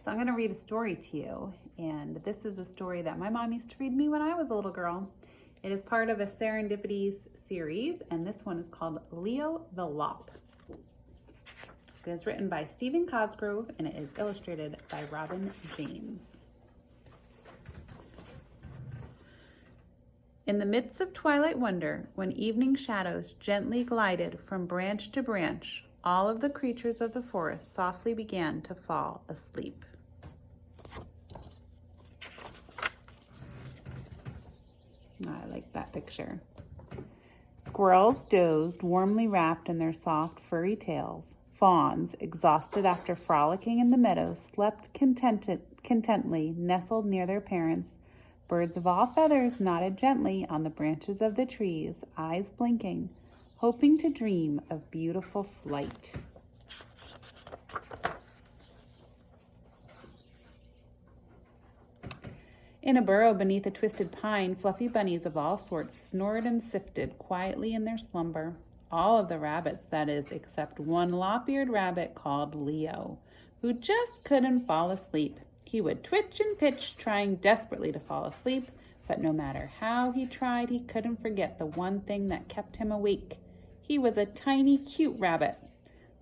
I'm going to read a story to you, and this is a story that my mom used to read me when I was a little girl. It is part of a Serendipities series, and this one is called Leo the Lop. It is written by Stephen Cosgrove, and it is illustrated by Robin James. In the midst of twilight wonder, when evening shadows gently glided from branch to branch, all of the creatures of the forest softly began to fall asleep. I like that picture. Squirrels dozed, warmly wrapped in their soft, furry tails. Fawns, exhausted after frolicking in the meadow, slept contentedly, nestled near their parents. Birds of all feathers nodded gently on the branches of the trees, eyes blinking, hoping to dream of beautiful flight. In a burrow beneath a twisted pine, fluffy bunnies of all sorts snored and sifted quietly in their slumber. All of the rabbits, that is, except one lop-eared rabbit called Leo, who just couldn't fall asleep. He would twitch and pitch, trying desperately to fall asleep, but no matter how he tried, he couldn't forget the one thing that kept him awake. He was a tiny, cute rabbit.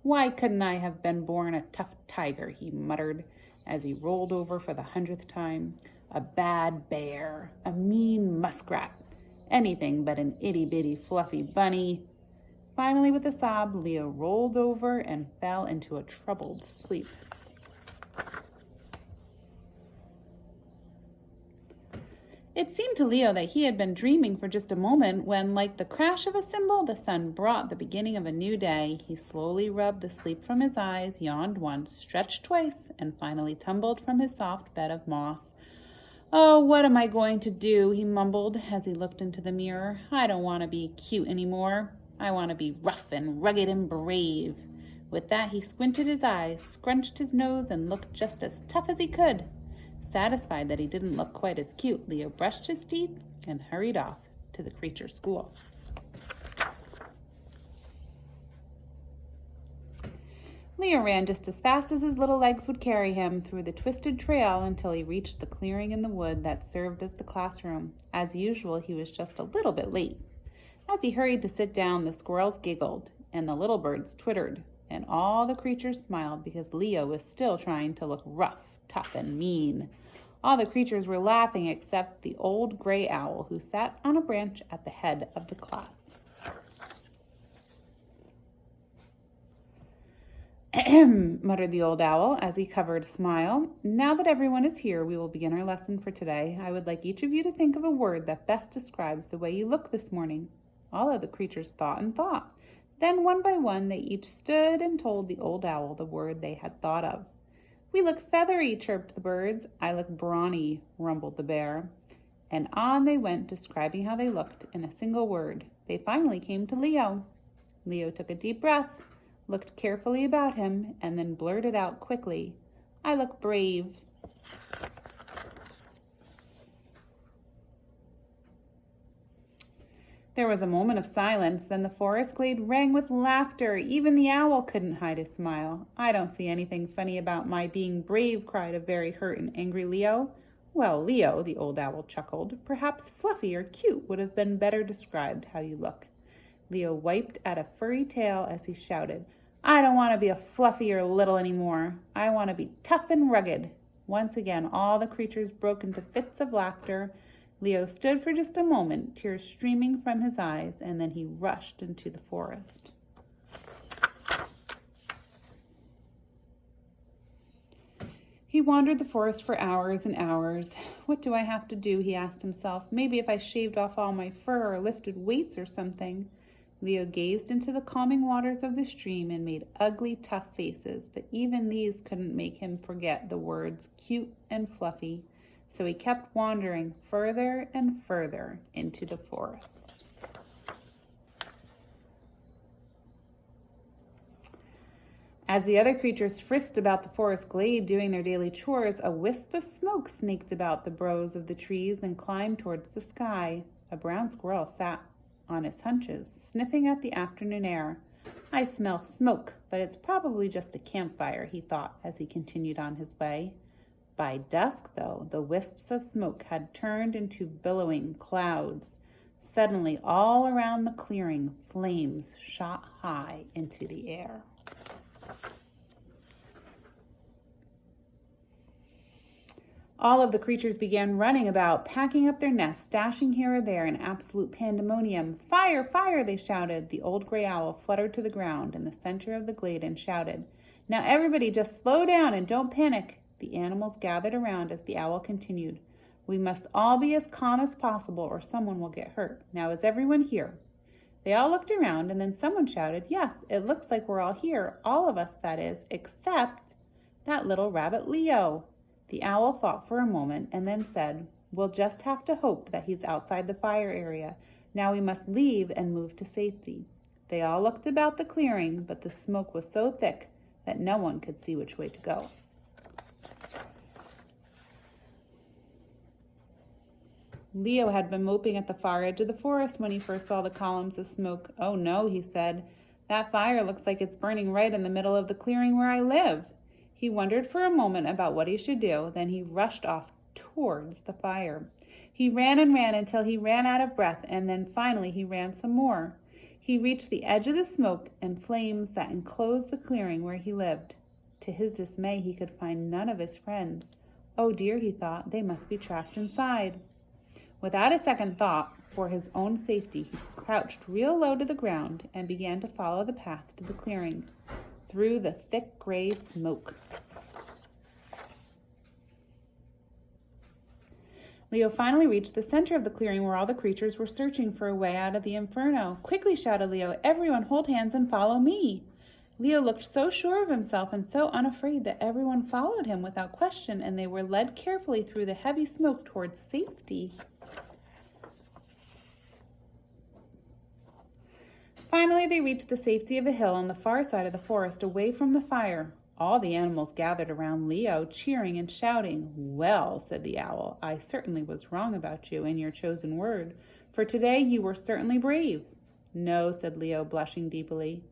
"Why couldn't I have been born a tough tiger?" he muttered as he rolled over for the 100th time. A bad bear, a mean muskrat, anything but an itty-bitty fluffy bunny. Finally, with a sob, Leo rolled over and fell into a troubled sleep. It seemed to Leo that he had been dreaming for just a moment when, like the crash of a cymbal, the sun brought the beginning of a new day. He slowly rubbed the sleep from his eyes, yawned once, stretched twice, and finally tumbled from his soft bed of moss. "Oh, what am I going to do?" he mumbled as he looked into the mirror. "I don't want to be cute anymore. I want to be rough and rugged and brave." With that, he squinted his eyes, scrunched his nose, and looked just as tough as he could. Satisfied that he didn't look quite as cute, Leo brushed his teeth and hurried off to the creature school. Leo ran just as fast as his little legs would carry him through the twisted trail until he reached the clearing in the wood that served as the classroom. As usual, he was just a little bit late. As he hurried to sit down, the squirrels giggled and the little birds twittered, and all the creatures smiled because Leo was still trying to look rough, tough, and mean. All the creatures were laughing except the old gray owl who sat on a branch at the head of the class. "Ahem," muttered the old owl as he covered a smile. "Now that everyone is here, we will begin our lesson for today. I would like each of you to think of a word that best describes the way you look this morning." All of the creatures thought and thought. Then, one by one, they each stood and told the old owl the word they had thought of. "We look feathery," chirped the birds. "I look brawny," rumbled the bear. And on they went, describing how they looked in a single word. They finally came to Leo. Leo took a deep breath, looked carefully about him, and then blurted out quickly, "I look brave." There was a moment of silence, then the forest glade rang with laughter. Even the owl couldn't hide his smile. "I don't see anything funny about my being brave," cried a very hurt and angry Leo. "Well, Leo," the old owl chuckled, "perhaps fluffy or cute would have been better described how you look." Leo wiped at a furry tail as he shouted, "I don't want to be a fluffy or little anymore. I want to be tough and rugged." Once again, all the creatures broke into fits of laughter. Leo stood for just a moment, tears streaming from his eyes, and then he rushed into the forest. He wandered the forest for hours and hours. "What do I have to do?" he asked himself. "Maybe if I shaved off all my fur or lifted weights or something." Leo gazed into the calming waters of the stream and made ugly, tough faces, but even these couldn't make him forget the words cute and fluffy. So he kept wandering further and further into the forest. As the other creatures frisked about the forest glade doing their daily chores, a wisp of smoke snaked about the boughs of the trees and climbed towards the sky. A brown squirrel sat on his hunches, sniffing at the afternoon air. "I smell smoke, but it's probably just a campfire," he thought as he continued on his way. By dusk, though, the wisps of smoke had turned into billowing clouds. Suddenly, all around the clearing, flames shot high into the air. All of the creatures began running about, packing up their nests, dashing here or there in absolute pandemonium. Fire, fire, they shouted. The old gray owl fluttered to the ground in the center of the glade and shouted, "Now everybody just slow down and don't panic." The animals gathered around as the owl continued, "We must all be as calm as possible or someone will get hurt. Now is everyone here?" They all looked around and then someone shouted, "Yes, it looks like we're all here. All of us, that is, except that little rabbit Leo." The owl thought for a moment and then said, "We'll just have to hope that he's outside the fire area. Now we must leave and move to safety." They all looked about the clearing, but the smoke was so thick that no one could see which way to go. Leo had been moping at the far edge of the forest when he first saw the columns of smoke. "Oh no," he said, "that fire looks like it's burning right in the middle of the clearing where I live." He wondered for a moment about what he should do, then he rushed off towards the fire. He ran and ran until he ran out of breath, and then finally he ran some more. He reached the edge of the smoke and flames that enclosed the clearing where he lived. To his dismay, he could find none of his friends. "Oh dear," he thought, "they must be trapped inside." Without a second thought, for his own safety, he crouched real low to the ground and began to follow the path to the clearing, through the thick gray smoke. Leo finally reached the center of the clearing where all the creatures were searching for a way out of the inferno. "Quickly," shouted Leo, "everyone hold hands and follow me." Leo looked so sure of himself and so unafraid that everyone followed him without question, and they were led carefully through the heavy smoke towards safety. Finally, they reached the safety of a hill on the far side of the forest, away from the fire. All the animals gathered around Leo, cheering and shouting. "Well," said the owl, "I certainly was wrong about you and your chosen word, for today you were certainly brave." "No," said Leo, blushing deeply.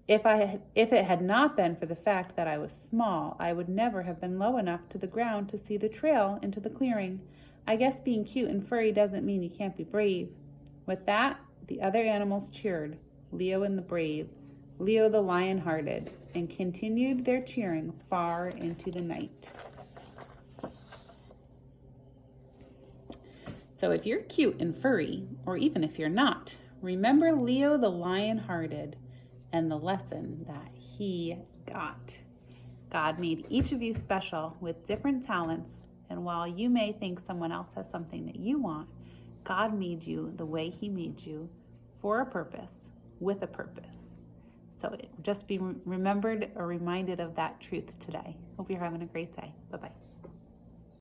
If it had not been for the fact that I was small, I would never have been low enough to the ground to see the trail into the clearing. I guess being cute and furry doesn't mean you can't be brave." With that, the other animals cheered, Leo and the brave, Leo the lion-hearted, and continued their cheering far into the night. So if you're cute and furry, or even if you're not, remember Leo the lion-hearted and the lesson that he got. God made each of you special with different talents, and while you may think someone else has something that you want, God made you the way he made you, for a purpose, with a purpose. So just be remembered or reminded of that truth today. Hope you're having a great day. Bye-bye.